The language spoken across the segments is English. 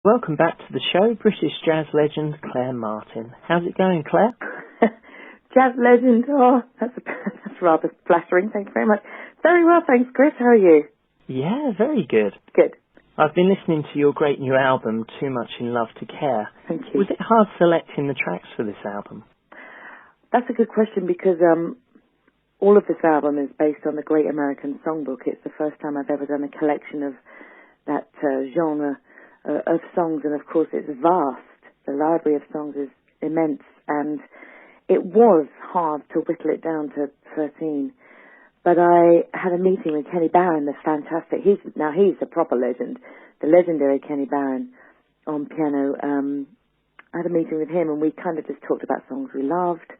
Welcome back to the show, British jazz legend Claire Martin. How's it going, Claire? Jazz legend, that's rather flattering, thank you very much. Very well, thanks, Chris, how are you? Yeah, very good. Good. I've been listening to your great new album, Too Much in Love to Care. Thank you. Was it hard selecting the tracks for this album? That's a good question because all of this album is based on the Great American Songbook. It's the first time I've ever done a collection of that genre of songs, and of course it's vast. The library of songs is immense, and it was hard to whittle it down to 13. But I had a meeting with Kenny Barron, the fantastic, he's a proper legend, the legendary Kenny Barron on piano. I had a meeting with him and we kind of just talked about songs we loved,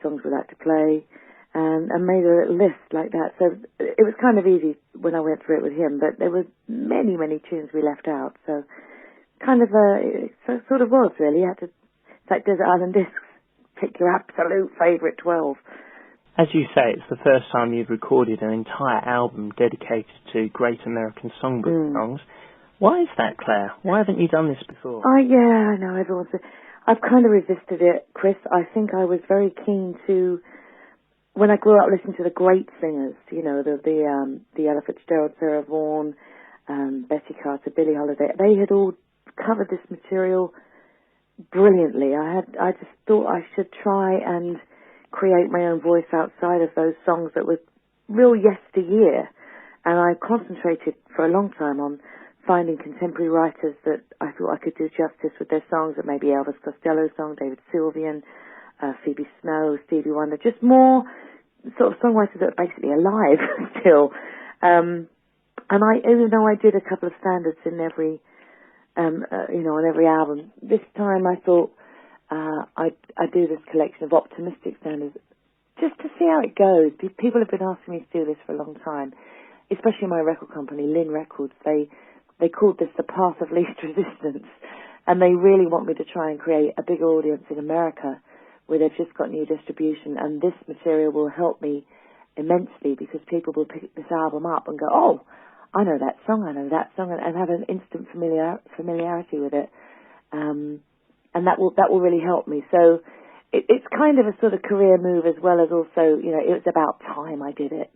songs we liked to play, and made a little list like that. So it was kind of easy when I went through it with him, but there were many, many tunes we left out. So kind of it sort of was really. You had to, it's like Desert Island Discs, pick your absolute favourite 12. As you say, it's the first time you've recorded an entire album dedicated to Great American Songbook songs. Why is that, Claire? Why haven't you done this before? Yeah, I know, everyone's... I've kind of resisted it, Chris. I think I was very keen to... When I grew up listening to the great singers, you know, the Ella Fitzgerald, Sarah Vaughan, Betty Carter, Billie Holiday, they had all covered this material brilliantly. I just thought I should try and create my own voice outside of those songs that were real yesteryear. And I concentrated for a long time on finding contemporary writers that I thought I could do justice with their songs, that maybe Elvis Costello's song, David Sylvian, Phoebe Snow, Stevie Wonder, just more sort of songwriters that are basically alive still. And even though I did a couple of standards in every, on every album, this time I thought I'd do this collection of optimistic standards just to see how it goes. People have been asking me to do this for a long time, especially my record company, Lynn Records. They called this the path of least resistance, and they really want me to try and create a bigger audience in America where they've just got new distribution, and this material will help me immensely because people will pick this album up and go, oh, I know that song, and have an instant familiarity with it. And that will really help me. So it's kind of a sort of career move as well as also, you know, it was about time I did it.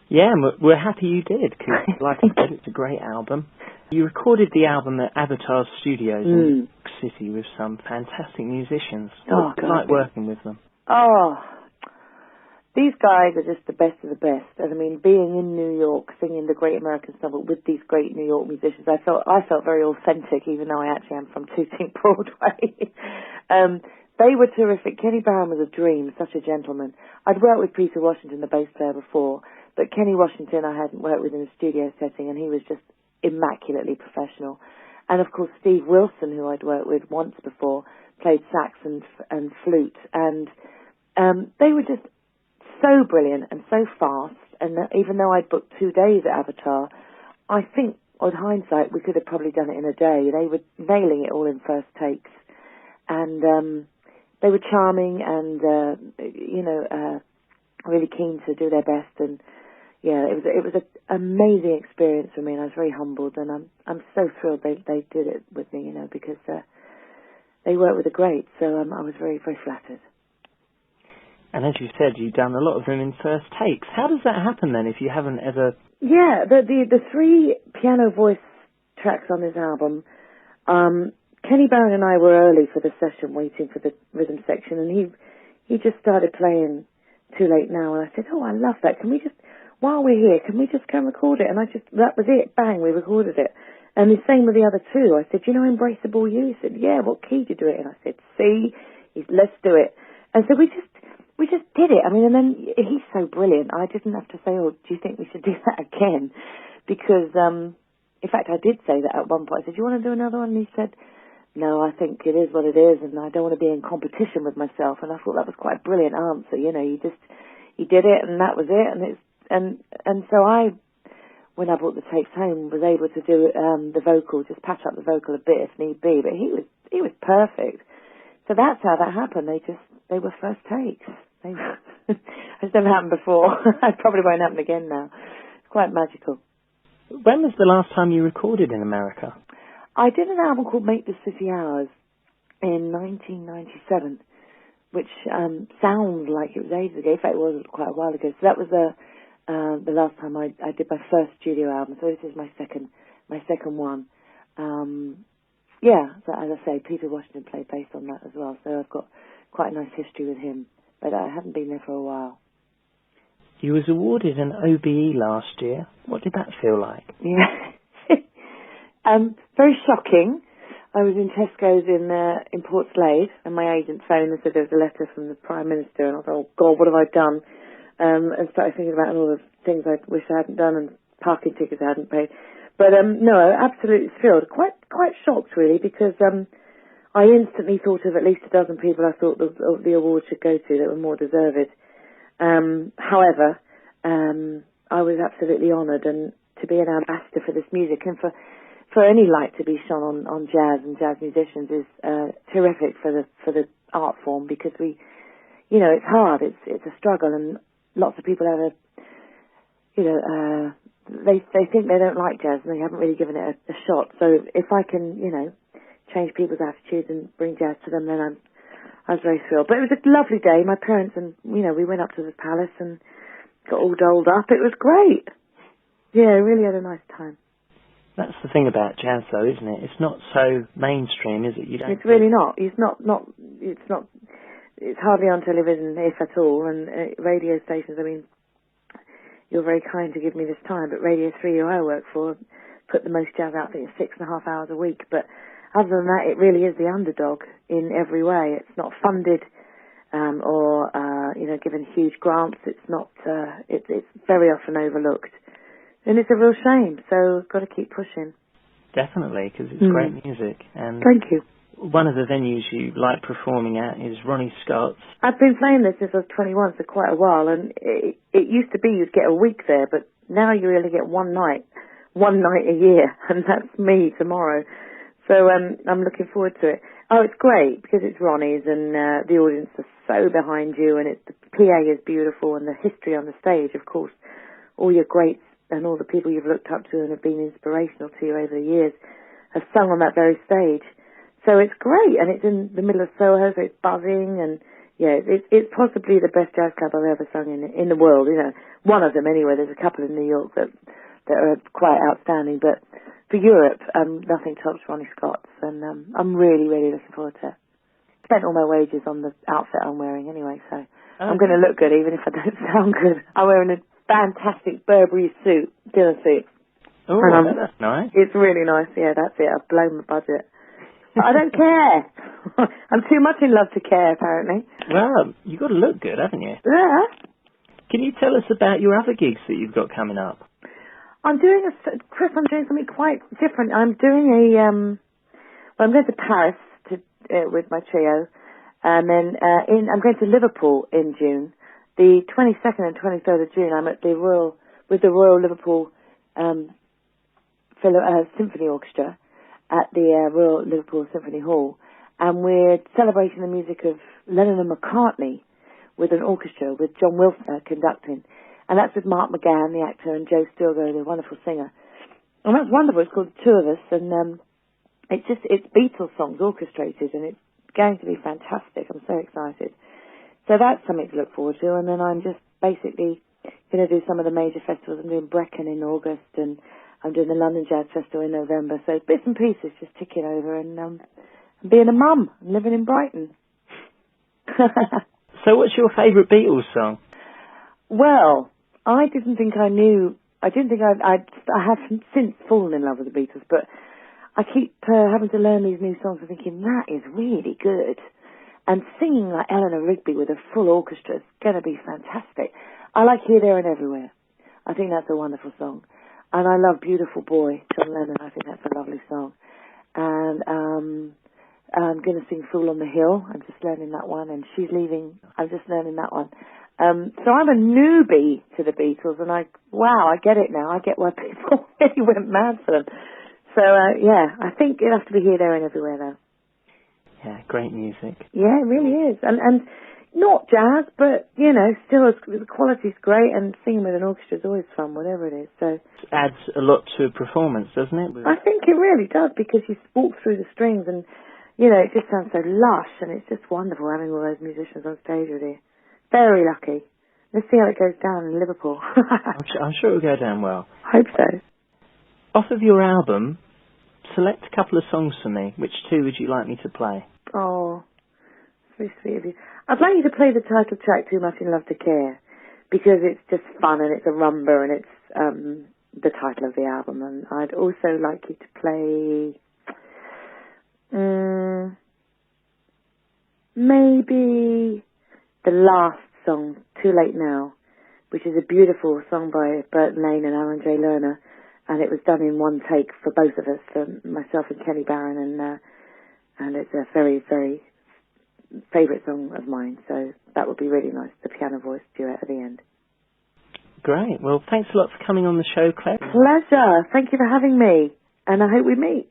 Yeah, we're happy you did, because like I said, it's a great album. You recorded the album at Avatar Studios in New York City with some fantastic musicians. What was it like working with them? Oh, these guys are just the best of the best. And I mean, being in New York, singing the Great American Songbook with these great New York musicians, I felt very authentic, even though I actually am from Tooting Broadway. They were terrific. Kenny Barron was a dream, such a gentleman. I'd worked with Peter Washington, the bass player, before, but Kenny Washington I hadn't worked with in a studio setting, and he was just immaculately professional. And of course, Steve Wilson, who I'd worked with once before, played sax and flute, and they were just so brilliant and so fast. And even though I'd booked 2 days at Avatar, I think, on hindsight, we could have probably done it in a day. They were nailing it all in first takes, and they were charming and really keen to do their best. And yeah, it was an amazing experience for me, and I was very humbled, and I'm so thrilled they did it with me, you know, because they worked with the greats, so I was very, very flattered. And as you said, you've done a lot of them in first takes. How does that happen then if you haven't ever... Yeah, the 3 piano voice tracks on this album, Kenny Barron and I were early for the session waiting for the rhythm section, and he just started playing Too Late Now, and I said, oh, I love that. Can we just, while we're here, can we just go and record it? And that was it, bang, we recorded it. And the same with the other 2. I said, you know Embraceable You? He said, yeah, what key do you do it in? I said, C. Let's do it. And so we just did it. I mean, and then he's so brilliant. I didn't have to say, oh, do you think we should do that again? Because, in fact, I did say that at one point. I said, do you want to do another one? And he said, no, I think it is what it is, and I don't want to be in competition with myself. And I thought that was quite a brilliant answer. You know, you did it, and that was it. And so I, when I brought the tapes home, was able to do the vocal, just patch up the vocal a bit if need be. But he was perfect. So that's how that happened. They were first takes. It's never happened before. It probably won't happen again now. It's quite magical. When was the last time you recorded in America? I did an album called Make the City Ours in 1997, which sounds like it was ages ago. In fact, it was quite a while ago. So that was the last time I did my first studio album. So this is my second one. Yeah, so as I say, Peter Washington played bass on that as well. So I've got quite a nice history with him, but I haven't been there for a while. You was awarded an O.B.E. last year. What did that feel like? Yeah. Very shocking. I was in Tesco's in Port Slade, and my agent phoned and said there was a letter from the Prime Minister, and I thought, oh God, what have I done? And started thinking about all the things I wish I hadn't done and parking tickets I hadn't paid. But no, absolutely thrilled. Quite shocked really, because I instantly thought of at least a dozen people I thought the award should go to that were more deserved. However, I was absolutely honoured, and to be an ambassador for this music and for any light to be shone on jazz and jazz musicians is terrific for the art form, because it's hard, it's a struggle, and lots of people have they think they don't like jazz and they haven't really given it a shot. So if I can, change people's attitudes and bring jazz to them, then I was very thrilled. But it was a lovely day. My parents and, we went up to the palace and got all dolled up. It was great. Yeah, really had a nice time. That's the thing about jazz, though, isn't it? It's not so mainstream, is it? It's really not. It's hardly on television, if at all, and radio stations. I mean, you're very kind to give me this time, but Radio 3, who I work for, put the most jazz out, I think, 6.5 hours a week. But other than that, it really is the underdog in every way. It's not funded or given huge grants. It's not. It's very often overlooked. And it's a real shame, so I've got to keep pushing. Definitely, because it's great music. And thank you. One of the venues you like performing at is Ronnie Scotts. I've been playing this since I was 21, so quite a while, and it used to be you'd get a week there, but now you really get one night a year, and that's me tomorrow. So I'm looking forward to it. Oh, it's great, because it's Ronnie's, and the audience are so behind you, and the PA is beautiful, and the history on the stage, of course, all your greats and all the people you've looked up to and have been inspirational to you over the years have sung on that very stage. So it's great, and it's in the middle of Soho, so it's buzzing, and yeah, it's possibly the best jazz club I've ever sung in the world. One of them anyway. There's a couple in New York that are quite outstanding, but for Europe, nothing tops Ronnie Scotts, and I'm really, really looking forward to it. Spent all my wages on the outfit I'm wearing anyway, so I'm going to look good even if I don't sound good. I'm wearing a fantastic Burberry suit, dinner suit. Oh, that's nice. It's really nice, yeah, that's it. I've blown my budget. But I don't care. I'm too much in love to care, apparently. Well, you've got to look good, haven't you? Yeah. Can you tell us about your other gigs that you've got coming up? I'm doing something quite different. I'm doing I'm going to Paris with my trio, and then I'm going to Liverpool in June. The 22nd and 23rd of June, I'm at the Royal Liverpool Symphony Orchestra at the Royal Liverpool Symphony Hall, and we're celebrating the music of Lennon and McCartney with an orchestra, with John Wilson conducting. And that's with Mark McGann, the actor, and Joe Stilgo, the wonderful singer. And that's wonderful. It's called The Two of Us, and it's Beatles songs orchestrated, and it's going to be fantastic. I'm so excited. So that's something to look forward to. And then I'm just basically going to do some of the major festivals. I'm doing Brecon in August, and I'm doing the London Jazz Festival in November. So bits and pieces just ticking over, and being a mum and living in Brighton. So what's your favourite Beatles song? Well, I didn't think I have since fallen in love with the Beatles, but I keep having to learn these new songs and thinking, that is really good. And singing like Eleanor Rigby with a full orchestra is going to be fantastic. I like Here, There and Everywhere. I think that's a wonderful song. And I love Beautiful Boy, John Lennon. I think that's a lovely song. And I'm going to sing Fool on the Hill. I'm just learning that one. And She's Leaving. I'm just learning that one. So I'm a newbie to the Beatles, and I get it now. I get why people really went mad for them. So, I think it'll have to be Here, There and Everywhere, though. Yeah, great music. Yeah, it really is. And Not jazz, but, you know, still the quality's great, and singing with an orchestra is always fun, whatever it is. So It adds a lot to a performance, doesn't it? I think it really does, because you walk through the strings and, you know, it just sounds so lush, and it's just wonderful having all those musicians on stage with you. Very lucky. Let's see how it goes down in Liverpool. I'm sure it'll go down well. Hope so. Off of your album, select a couple of songs for me. Which two would you like me to play? Oh, very sweet of you. I'd like you to play the title track, Too Much in Love to Care, because it's just fun and it's a rumba and it's the title of the album. And I'd also like you to play maybe the last song, Too Late Now, which is a beautiful song by Burton Lane and Aaron J. Lerner, and it was done in one take for both of us, for myself and Kenny Barron, and it's a very, very favourite song of mine, so that would be really nice, the piano voice duet at the end. Great. Well, thanks a lot for coming on the show, Claire. Pleasure. Thank you for having me, and I hope we meet.